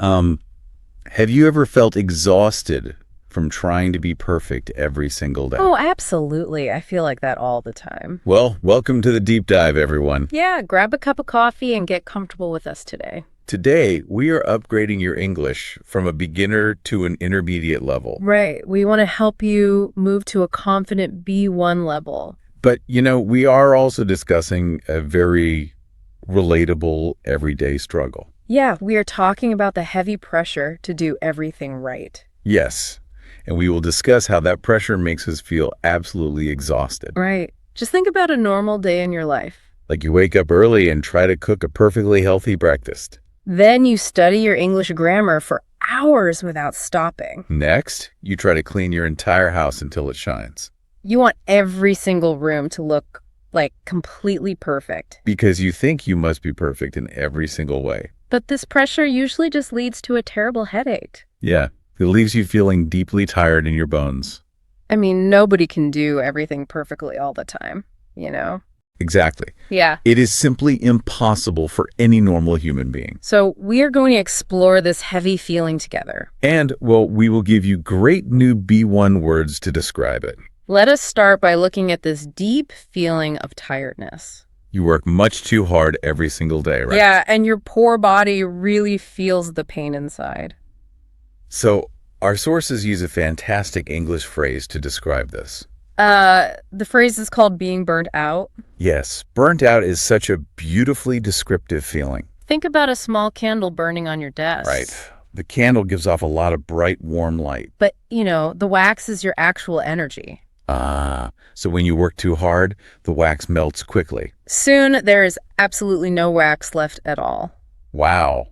Um, have you ever felt exhausted from trying to be perfect every single day? Oh, absolutely. I feel like that all the time. Well, welcome to the deep dive, everyone. Yeah, grab a cup of coffee and get comfortable with us today. Today, we are upgrading your English from a beginner to an intermediate level. Right. We want to help you move to a confident B1 level. But, we are also discussing a very relatable everyday struggle. Yeah, we are talking about the heavy pressure to do everything right. Yes, and we will discuss how that pressure makes us feel absolutely exhausted. Right. Just think about a normal day in your life. Like you wake up early and try to cook a perfectly healthy breakfast. Then you study your English grammar for hours without stopping. Next, you try to clean your entire house until it shines. You want every single room to look like completely perfect. Because you think you must be perfect in every single way. But this pressure usually just leads to a terrible headache. Yeah, it leaves you feeling deeply tired in your bones. I mean, nobody can do everything perfectly all the time, you know? Exactly. Yeah. It is simply impossible for any normal human being. So we are going to explore this heavy feeling together. And, well, we will give you great new B1 words to describe it. Let us start by looking at this deep feeling of tiredness. You work much too hard every single day, right? Yeah, and your poor body really feels the pain inside. So, our sources use a fantastic English phrase to describe this. The phrase is called being burnt out. Yes, burnt out is such a beautifully descriptive feeling. Think about a small candle burning on your desk. Right. The candle gives off a lot of bright, warm light. But, the wax is your actual energy. So when you work too hard, the wax melts quickly. Soon, there is absolutely no wax left at all. Wow.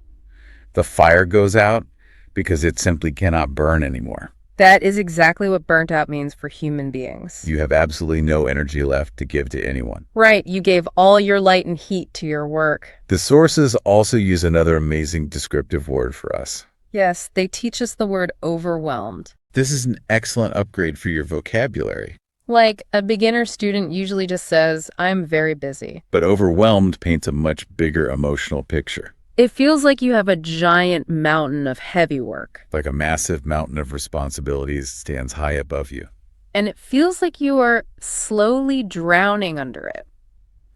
The fire goes out because it simply cannot burn anymore. That is exactly what burnt out means for human beings. You have absolutely no energy left to give to anyone. Right, you gave all your light and heat to your work. The sources also use another amazing descriptive word for us. Yes, they teach us the word overwhelmed. This is an excellent upgrade for your vocabulary. Like, a beginner student usually just says, I'm very busy. But overwhelmed paints a much bigger emotional picture. It feels like you have a giant mountain of heavy work. Like a massive mountain of responsibilities stands high above you. And it feels like you are slowly drowning under it.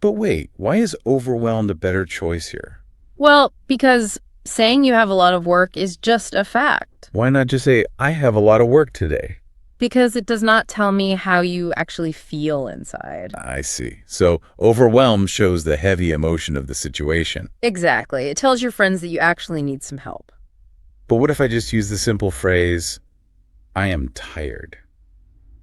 But wait, why is overwhelmed a better choice here? Well, because saying you have a lot of work is just a fact. Why not just say, I have a lot of work today? Because it does not tell me how you actually feel inside. I see. So overwhelmed shows the heavy emotion of the situation. Exactly. It tells your friends that you actually need some help. But what if I just use the simple phrase, I am tired?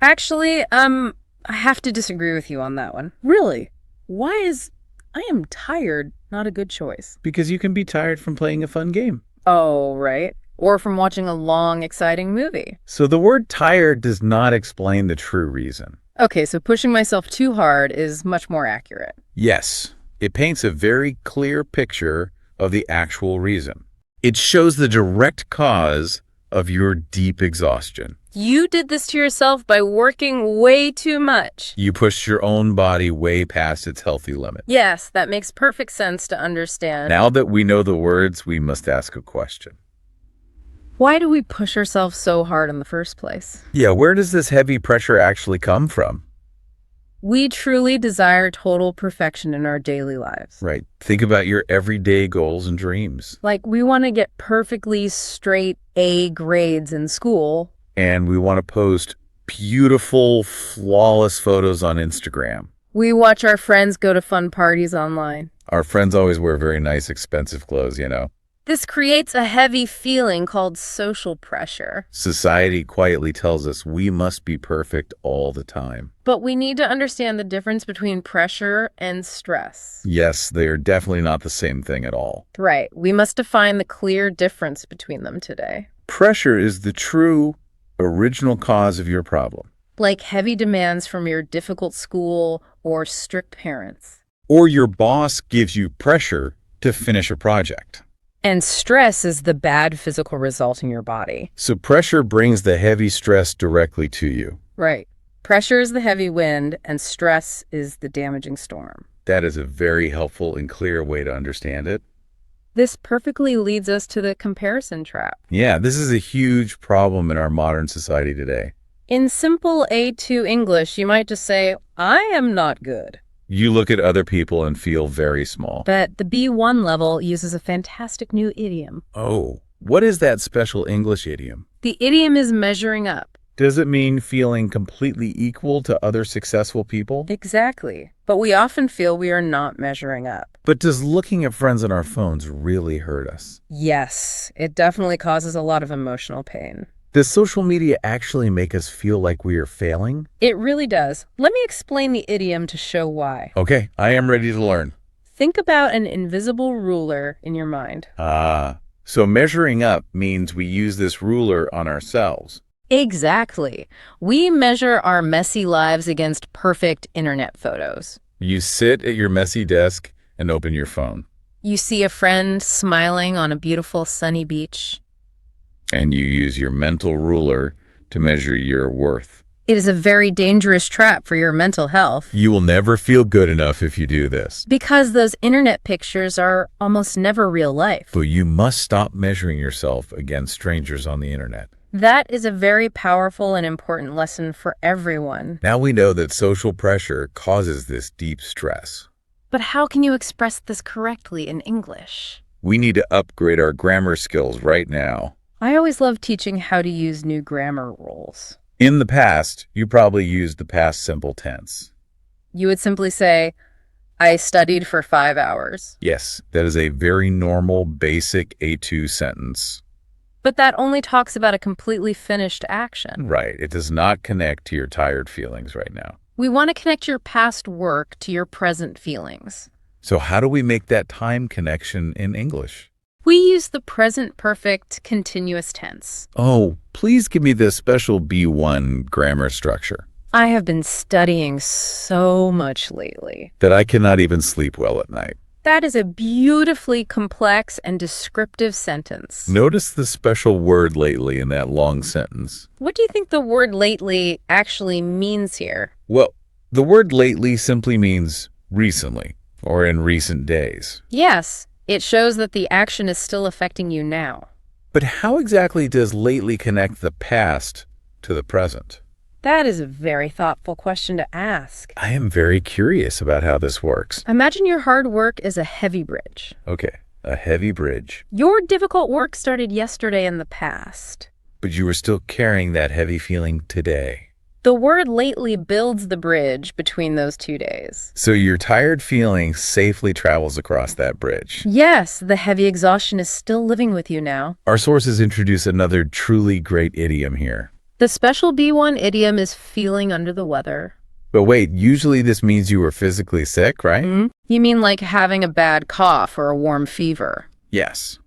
Actually, I have to disagree with you on that one. Really? Why is I am tired not a good choice? Because you can be tired from playing a fun game. Oh, right. Or from watching a long, exciting movie. So the word tired does not explain the true reason. Okay, so pushing myself too hard is much more accurate. Yes, it paints a very clear picture of the actual reason. It shows the direct cause of your deep exhaustion. You did this to yourself by working way too much. You pushed your own body way past its healthy limit. Yes, that makes perfect sense to understand. Now that we know the words, we must ask a question. Why do we push ourselves so hard in the first place? Yeah, where does this heavy pressure actually come from? We truly desire total perfection in our daily lives. Right. Think about your everyday goals and dreams. Like, we want to get perfectly straight A grades in school. And we want to post beautiful, flawless photos on Instagram. We watch our friends go to fun parties online. Our friends always wear very nice, expensive clothes, This creates a heavy feeling called social pressure. Society quietly tells us we must be perfect all the time. But we need to understand the difference between pressure and stress. Yes, they are definitely not the same thing at all. Right. We must define the clear difference between them today. Pressure is the true, original cause of your problem. Like heavy demands from your difficult school or strict parents. Or your boss gives you pressure to finish a project. And stress is the bad physical result in your body. So pressure brings the heavy stress directly to you. Right. Pressure is the heavy wind, and stress is the damaging storm. That is a very helpful and clear way to understand it. This perfectly leads us to the comparison trap. Yeah, this is a huge problem in our modern society today. In simple A2 English, you might just say, I am not good. You look at other people and feel very small. But the B1 level uses a fantastic new idiom. Oh, what is that special English idiom? The idiom is measuring up. Does it mean feeling completely equal to other successful people? Exactly. But we often feel we are not measuring up. But does looking at friends on our phones really hurt us? Yes, it definitely causes a lot of emotional pain. Does social media actually make us feel like we are failing? It really does. Let me explain the idiom to show why. Okay, I am ready to learn. Think about an invisible ruler in your mind. So measuring up means we use this ruler on ourselves. Exactly. We measure our messy lives against perfect internet photos. You sit at your messy desk and open your phone. You see a friend smiling on a beautiful sunny beach. And you use your mental ruler to measure your worth. It is a very dangerous trap for your mental health. You will never feel good enough if you do this. Because those internet pictures are almost never real life. But you must stop measuring yourself against strangers on the internet. That is a very powerful and important lesson for everyone. Now we know that social pressure causes this deep stress. But how can you express this correctly in English? We need to upgrade our grammar skills right now. I always love teaching how to use new grammar rules. In the past, you probably used the past simple tense. You would simply say, I studied for 5 hours. Yes, that is a very normal, basic A2 sentence. But that only talks about a completely finished action. Right, it does not connect to your tired feelings right now. We want to connect your past work to your present feelings. So how do we make that time connection in English? We use the present perfect continuous tense. Oh, please give me the special B1 grammar structure. I have been studying so much lately. That I cannot even sleep well at night. That is a beautifully complex and descriptive sentence. Notice the special word lately in that long sentence. What do you think the word lately actually means here? Well, the word lately simply means recently or in recent days. Yes, it shows that the action is still affecting you now. But how exactly does lately connect the past to the present? That is a very thoughtful question to ask. I am very curious about how this works. Imagine your hard work is a heavy bridge. Okay, a heavy bridge. Your difficult work started yesterday in the past. But you are still carrying that heavy feeling today. The word lately builds the bridge between those 2 days. So your tired feeling safely travels across that bridge. Yes, the heavy exhaustion is still living with you now. Our sources introduce another truly great idiom here. The special B1 idiom is feeling under the weather. But wait, usually this means you were physically sick, right? You mean like having a bad cough or a warm fever? Yes.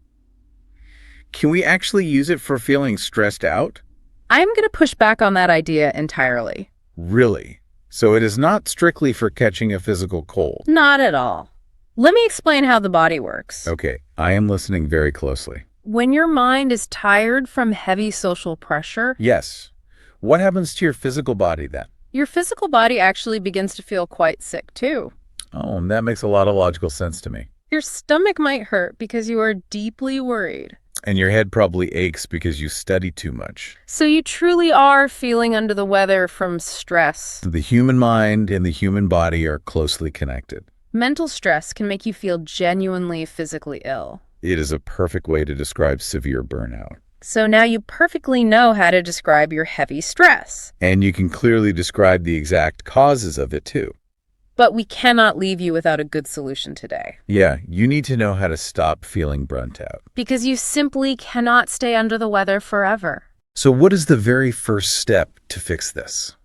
Can we actually use it for feeling stressed out? I'm going to push back on that idea entirely. Really? So it is not strictly for catching a physical cold? Not at all. Let me explain how the body works. Okay, I am listening very closely. When your mind is tired from heavy social pressure, Yes. What happens to your physical body then? your physical body actually begins to feel quite sick too. Oh, and that makes a lot of logical sense to me. Your stomach might hurt because you are deeply worried. And your head probably aches because you study too much. So you truly are feeling under the weather from stress. The human mind and the human body are closely connected. Mental stress can make you feel genuinely physically ill. It is a perfect way to describe severe burnout. So now you perfectly know how to describe your heavy stress. And you can clearly describe the exact causes of it too. But we cannot leave you without a good solution today. Yeah, you need to know how to stop feeling burnt out. Because you simply cannot stay under the weather forever. So what is the very first step to fix this?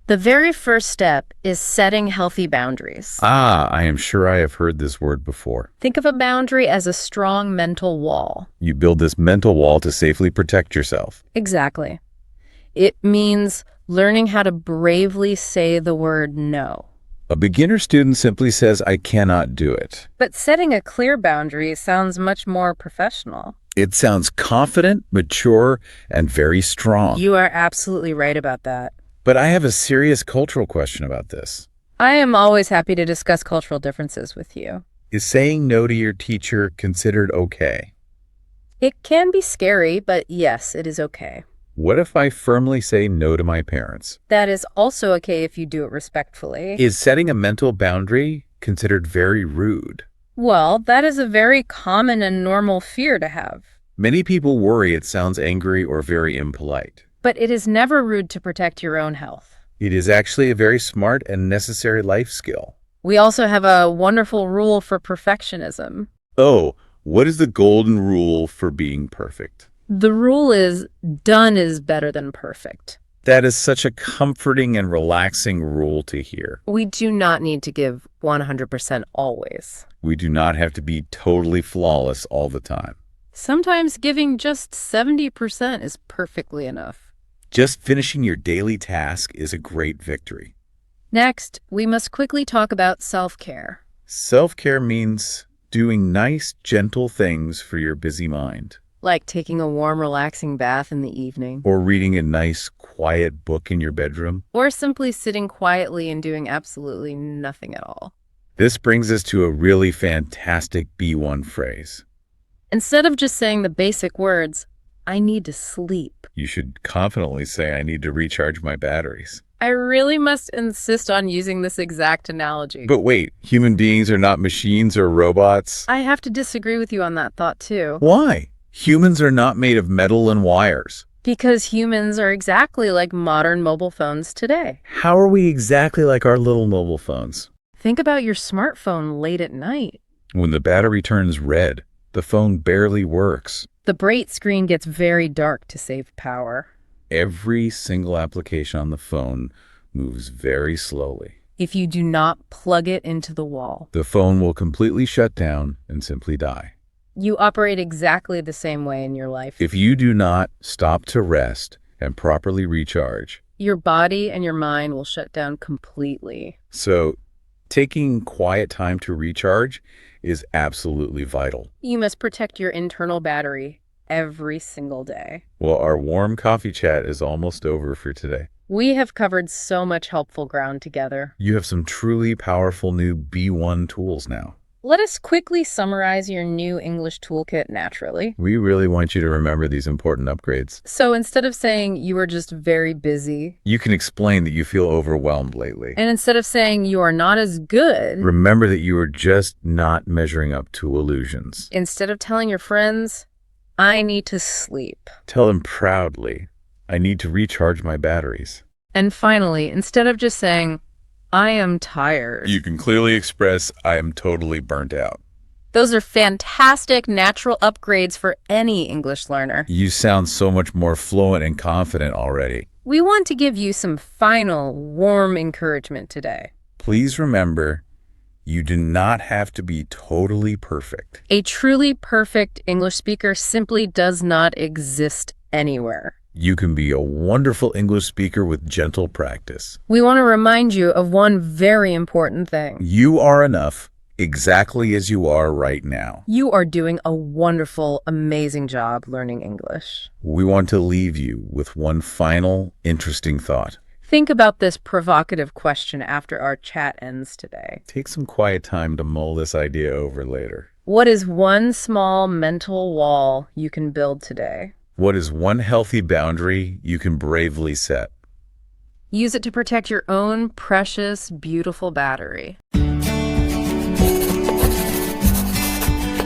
The very first step is setting healthy boundaries. I am sure I have heard this word before. Think of a boundary as a strong mental wall. You build this mental wall to safely protect yourself. Exactly. It means learning how to bravely say the word no. A beginner student simply says, I cannot do it. But setting a clear boundary sounds much more professional. It sounds confident, mature, and very strong. You are absolutely right about that. But I have a serious cultural question about this. I am always happy to discuss cultural differences with you. Is saying no to your teacher considered okay? It can be scary, but yes, it is okay. What if I firmly say no to my parents? That is also okay if you do it respectfully. Is setting a mental boundary considered very rude? Well, that is a very common and normal fear to have. Many people worry it sounds angry or very impolite. But it is never rude to protect your own health. It is actually a very smart and necessary life skill. We also have a wonderful rule for perfectionism. Oh, what is the golden rule for being perfect? The rule is done is better than perfect. That is such a comforting and relaxing rule to hear. We do not need to give 100% always. We do not have to be totally flawless all the time. Sometimes giving just 70% is perfectly enough. Just finishing your daily task is a great victory. Next, we must quickly talk about self-care. Self-care means doing nice, gentle things for your busy mind. Like taking a warm, relaxing bath in the evening. Or reading a nice, quiet book in your bedroom. Or simply sitting quietly and doing absolutely nothing at all. This brings us to a really fantastic B1 phrase. Instead of just saying the basic words, I need to sleep, You should confidently say, I need to recharge my batteries. I really must insist on using this exact analogy. But wait, human beings are not machines or robots? I have to disagree with you on that thought too. Why? Humans are not made of metal and wires. Because humans are exactly like modern mobile phones today. How are we exactly like our little mobile phones? Think about your smartphone late at night. When the battery turns red, the phone barely works. The bright screen gets very dark to save power. Every single application on the phone moves very slowly. If you do not plug it into the wall, The phone will completely shut down and simply die. you operate exactly the same way in your life. If you do not stop to rest and properly recharge, Your body and your mind will shut down completely. so taking quiet time to recharge is absolutely vital. You must protect your internal battery every single day. Well, our warm coffee chat is almost over for today. We have covered so much helpful ground together. You have some truly powerful new B1 tools now. Let us quickly summarize your new English toolkit naturally. We really want you to remember these important upgrades. So instead of saying you are just very busy, You can explain that you feel overwhelmed lately. and instead of saying you are not as good, Remember that you are just not measuring up to illusions. instead of telling your friends, I need to sleep. Tell them proudly, I need to recharge my batteries. And finally, instead of just saying, I am tired. You can clearly express, I am totally burnt out. Those are fantastic natural upgrades for any English learner. You sound so much more fluent and confident already. We want to give you some final, warm encouragement today. Please remember, you do not have to be totally perfect. A truly perfect English speaker simply does not exist anywhere. You can be a wonderful English speaker with gentle practice. We want to remind you of one very important thing. You are enough exactly as you are right now. You are doing a wonderful, amazing job learning English. We want to leave you with one final, interesting thought. Think about this provocative question after our chat ends today. Take some quiet time to mull this idea over later. What is one small mental wall you can build today? What is one healthy boundary you can bravely set? Use it to protect your own precious, beautiful battery.